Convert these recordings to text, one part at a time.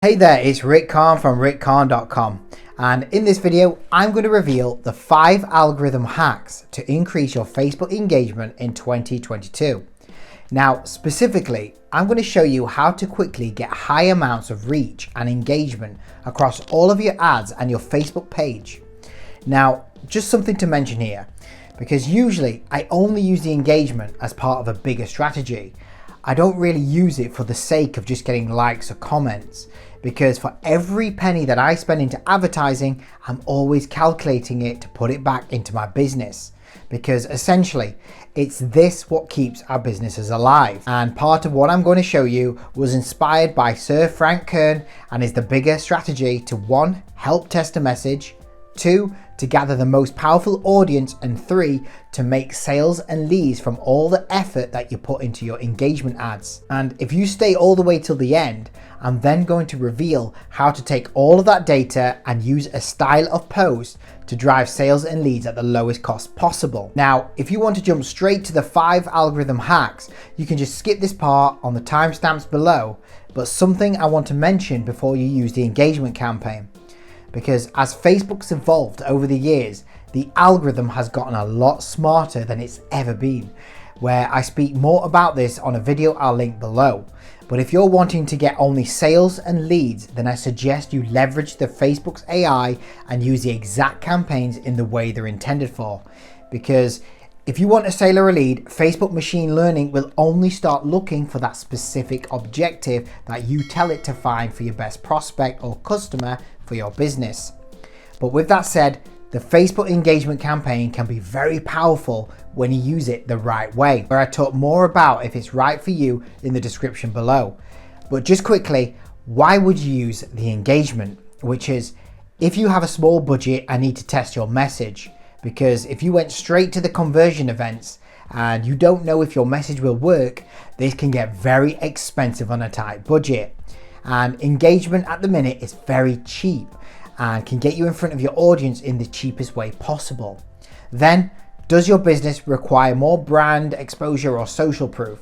Hey there, it's Rick Khan from rickkarn.com, and in this video I'm going to reveal the 5 algorithm hacks to increase your Facebook engagement in 2022. Now specifically, I'm going to show you how to quickly get high amounts of reach and engagement across all of your ads and your Facebook page. Now just something to mention here, because usually I only use the engagement as part of a bigger strategy. I don't really use it for the sake of just getting likes or comments, because for every penny that I spend into advertising, I'm always calculating it to put it back into my business, because essentially it's this what keeps our businesses alive. And part of what I'm going to show you was inspired by Sir Frank Kern and is the bigger strategy to 1. Help test a message, 2. to gather the most powerful audience, and 3. to make sales and leads from all the effort that you put into your engagement ads. And if you stay all the way till the end, I'm then going to reveal how to take all of that data and use a style of post to drive sales and leads at the lowest cost possible. Now, if you want to jump straight to the 5 algorithm hacks, you can just skip this part on the timestamps below, but something I want to mention before you use the engagement campaign. Because as Facebook's evolved over the years, the algorithm has gotten a lot smarter than it's ever been, where I speak more about this on a video I'll link below. But if you're wanting to get only sales and leads, then I suggest you leverage the Facebook's AI and use the exact campaigns in the way they're intended for. Because if you want a sale or a lead, Facebook machine learning will only start looking for that specific objective that you tell it to find for your best prospect or customer for your business. But with that said, the Facebook engagement campaign can be very powerful when you use it the right way, where I talk more about if it's right for you in the description below. But just quickly, why would you use the engagement? Which is, if you have a small budget and need to test your message, because if you went straight to the conversion events and you don't know if your message will work, this can get very expensive on a tight budget. And engagement at the minute is very cheap and can get you in front of your audience in the cheapest way possible. Then, does your business require more brand exposure or social proof?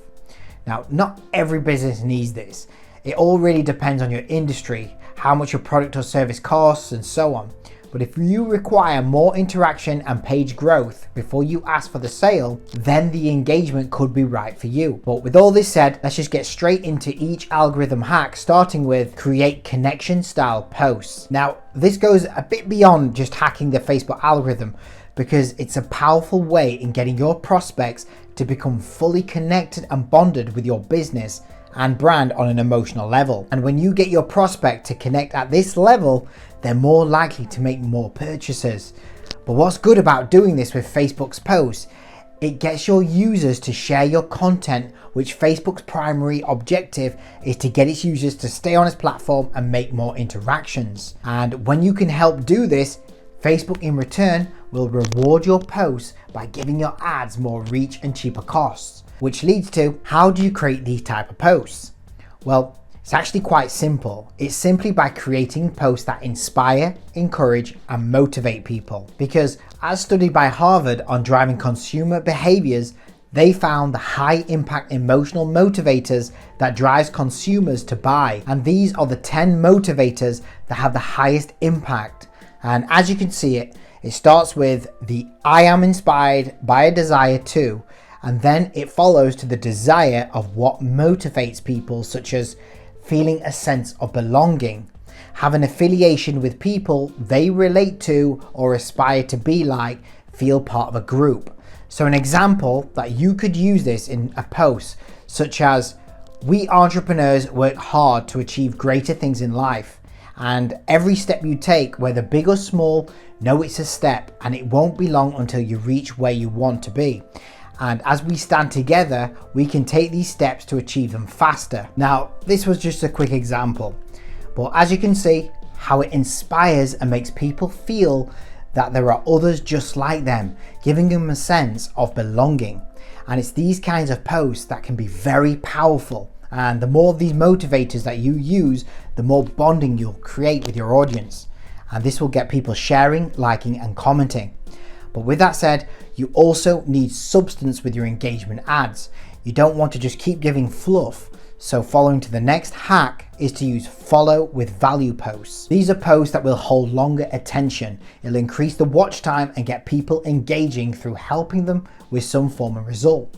Now, not every business needs this. It all really depends on your industry, how much your product or service costs, and so on. But if you require more interaction and page growth before you ask for the sale, then the engagement could be right for you. But with all this said, let's just get straight into each algorithm hack, starting with create connection style posts. Now, this goes a bit beyond just hacking the Facebook algorithm, because it's a powerful way in getting your prospects to become fully connected and bonded with your business and brand on an emotional level. And when you get your prospect to connect at this level, they're more likely to make more purchases. But what's good about doing this with Facebook's posts, it gets your users to share your content, which Facebook's primary objective is to get its users to stay on its platform and make more interactions. And when you can help do this, Facebook in return will reward your posts by giving your ads more reach and cheaper costs. Which leads to, how do you create these type of posts? Well, it's actually quite simple. It's simply by creating posts that inspire, encourage, and motivate people. Because as studied by Harvard on driving consumer behaviors, they found the high impact emotional motivators that drives consumers to buy. And these are the 10 motivators that have the highest impact. And as you can see it starts with the I am inspired by a desire to, and then it follows to the desire of what motivates people, such as feeling a sense of belonging, have an affiliation with people they relate to or aspire to be like, feel part of a group. So an example that you could use this in a post, such as, we entrepreneurs work hard to achieve greater things in life, and every step you take, whether big or small, know it's a step and it won't be long until you reach where you want to be. And as we stand together, we can take these steps to achieve them faster. Now, this was just a quick example, but as you can see, how it inspires and makes people feel that there are others just like them, giving them a sense of belonging. And it's these kinds of posts that can be very powerful. And the more of these motivators that you use, the more bonding you'll create with your audience. And this will get people sharing, liking, and commenting. But with that said, you also need substance with your engagement ads. You don't want to just keep giving fluff. So following to the next hack is to use follow with value posts. These are posts that will hold longer attention. It'll increase the watch time and get people engaging through helping them with some form of result.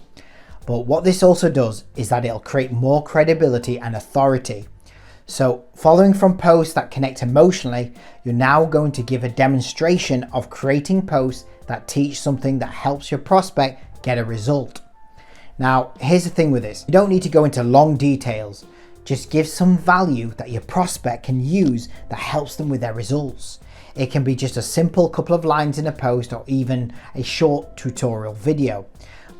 But what this also does is that it'll create more credibility and authority. So following from posts that connect emotionally, you're now going to give a demonstration of creating posts that teach something that helps your prospect get a result. Now, here's the thing with this. You don't need to go into long details. Just give some value that your prospect can use that helps them with their results. It can be just a simple couple of lines in a post or even a short tutorial video.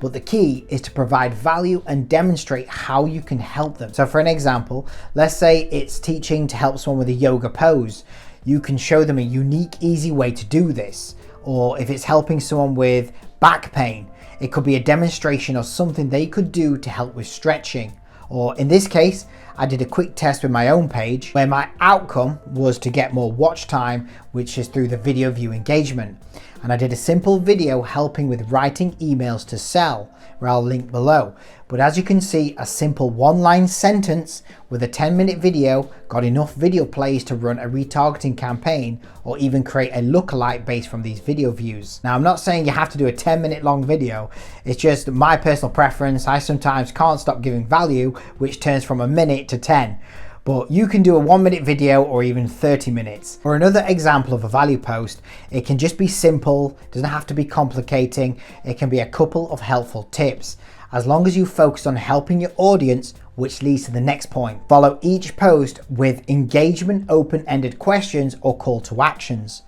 But the key is to provide value and demonstrate how you can help them. So for an example, let's say it's teaching to help someone with a yoga pose. You can show them a unique, easy way to do this. Or if it's helping someone with back pain, it could be a demonstration of something they could do to help with stretching. Or in this case, I did a quick test with my own page where my outcome was to get more watch time, which is through the video view engagement. And I did a simple video helping with writing emails to sell, where I'll link below. But as you can see, a simple one-line sentence with a 10-minute video got enough video plays to run a retargeting campaign or even create a lookalike based from these video views. Now, I'm not saying you have to do a 10-minute long video. It's just my personal preference. I sometimes can't stop giving value, which turns from a minute to 10. But you can do a 1-minute video or even 30 minutes. For another example of a value post, it can just be simple, doesn't have to be complicating. It can be a couple of helpful tips, as long as you focus on helping your audience, which leads to the next point. Follow each post with engagement, open-ended questions or call to actions.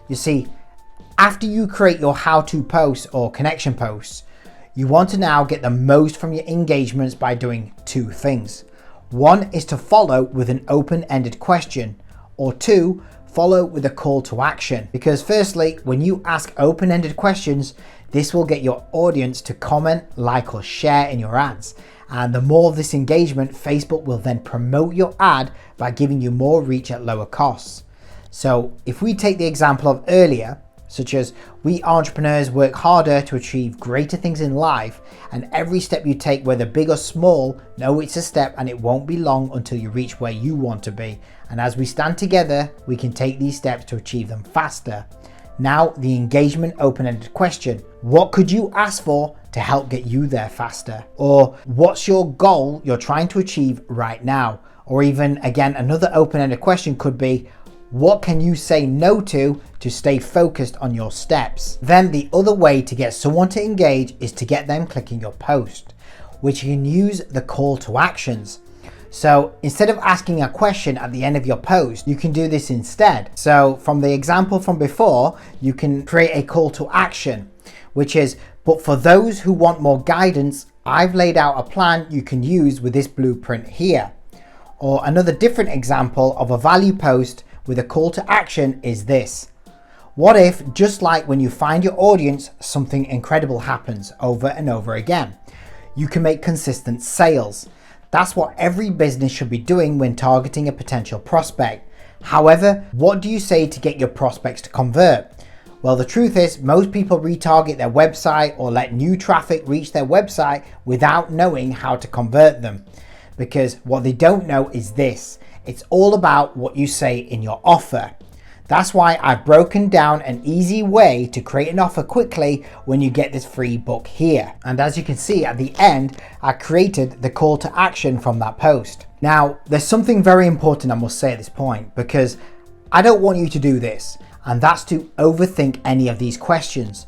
You see, after you create your how-to posts or connection posts, you want to now get the most from your engagements by doing two things. One is to follow with an open-ended question, or two, follow with a call to action. Because firstly, when you ask open-ended questions, this will get your audience to comment, like, or share in your ads. And the more of this engagement, Facebook will then promote your ad by giving you more reach at lower costs. So if we take the example of earlier, such as we entrepreneurs work harder to achieve greater things in life, and every step you take, whether big or small, know it's a step and it won't be long until you reach where you want to be. And as we stand together, we can take these steps to achieve them faster. Now, the engagement open-ended question. What could you ask for to help get you there faster? Or what's your goal you're trying to achieve right now? Or even, again, another open-ended question could be, what can you say no to stay focused on your steps? Then the other way to get someone to engage is to get them clicking your post, which you can use the call to actions. So instead of asking a question at the end of your post, you can do this instead. So from the example from before, you can create a call to action, which is, but for those who want more guidance, I've laid out a plan you can use with this blueprint here. Or another different example of a value post with a call to action is this. What if, just like when you find your audience, something incredible happens over and over again? You can make consistent sales. That's what every business should be doing when targeting a potential prospect. However, what do you say to get your prospects to convert? Well, the truth is, most people retarget their website or let new traffic reach their website without knowing how to convert them. Because what they don't know is this. It's all about what you say in your offer. That's why I've broken down an easy way to create an offer quickly when you get this free book here. And as you can see at the end, I created the call to action from that post. Now, there's something very important I must say at this point, because I don't want you to do this, and that's to overthink any of these questions.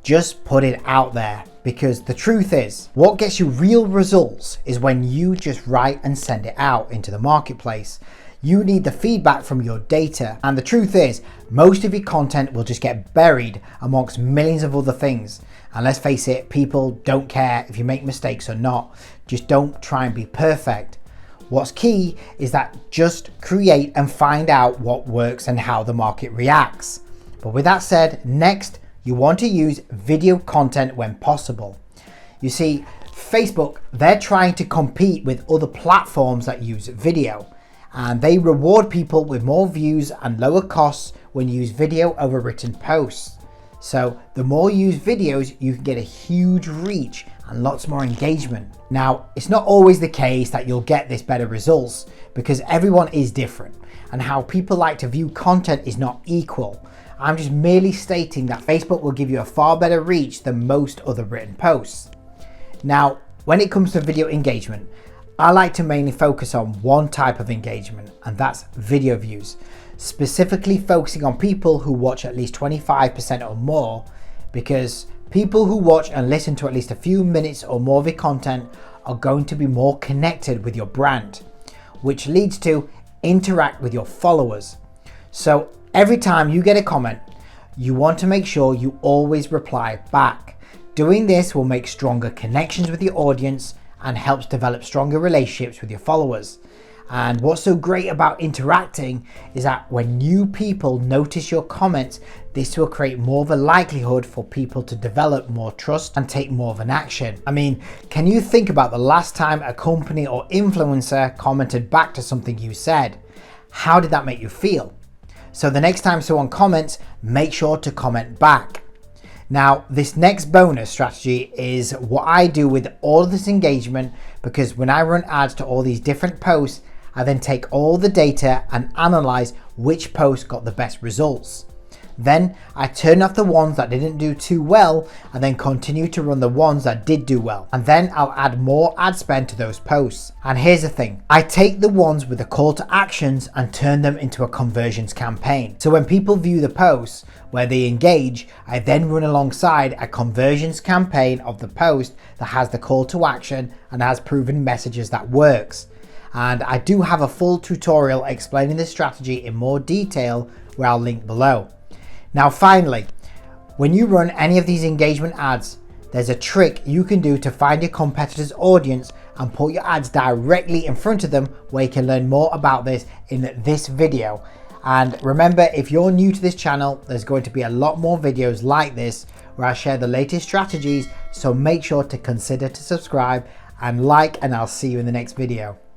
Just put it out there, because the truth is, what gets you real results is when you just write and send it out into the marketplace. You need the feedback from your data. And the truth is, most of your content will just get buried amongst millions of other things. And let's face it, people don't care if you make mistakes or not. Just don't try and be perfect. What's key is that just create and find out what works and how the market reacts. But with that said, next, you want to use video content when possible. You see, Facebook, they're trying to compete with other platforms that use video. And they reward people with more views and lower costs when you use video over written posts. So the more you use videos, you can get a huge reach and lots more engagement. Now, it's not always the case that you'll get this better results because everyone is different and how people like to view content is not equal. I'm just merely stating that Facebook will give you a far better reach than most other written posts. Now, when it comes to video engagement, I like to mainly focus on one type of engagement, and that's video views, specifically focusing on people who watch at least 25% or more, because people who watch and listen to at least a few minutes or more of your content are going to be more connected with your brand, which leads to interact with your followers. So every time you get a comment, you want to make sure you always reply back. Doing this will make stronger connections with your audience and helps develop stronger relationships with your followers. And what's so great about interacting is that when new people notice your comments, this will create more of a likelihood for people to develop more trust and take more of an action. I mean, can you think about the last time a company or influencer commented back to something you said? How did that make you feel? So the next time someone comments, make sure to comment back. Now, this next bonus strategy is what I do with all of this engagement, because when I run ads to all these different posts, I then take all the data and analyze which post got the best results. Then I turn off the ones that didn't do too well and then continue to run the ones that did do well. And then I'll add more ad spend to those posts. And here's the thing, I take the ones with the call to actions and turn them into a conversions campaign. So when people view the posts where they engage, I then run alongside a conversions campaign of the post that has the call to action and has proven messages that works. And I do have a full tutorial explaining this strategy in more detail where I'll link below. Now finally, when you run any of these engagement ads, there's a trick you can do to find your competitor's audience and put your ads directly in front of them, where you can learn more about this in this video. And remember, if you're new to this channel, there's going to be a lot more videos like this where I share the latest strategies, so make sure to consider to subscribe and like, and I'll see you in the next video.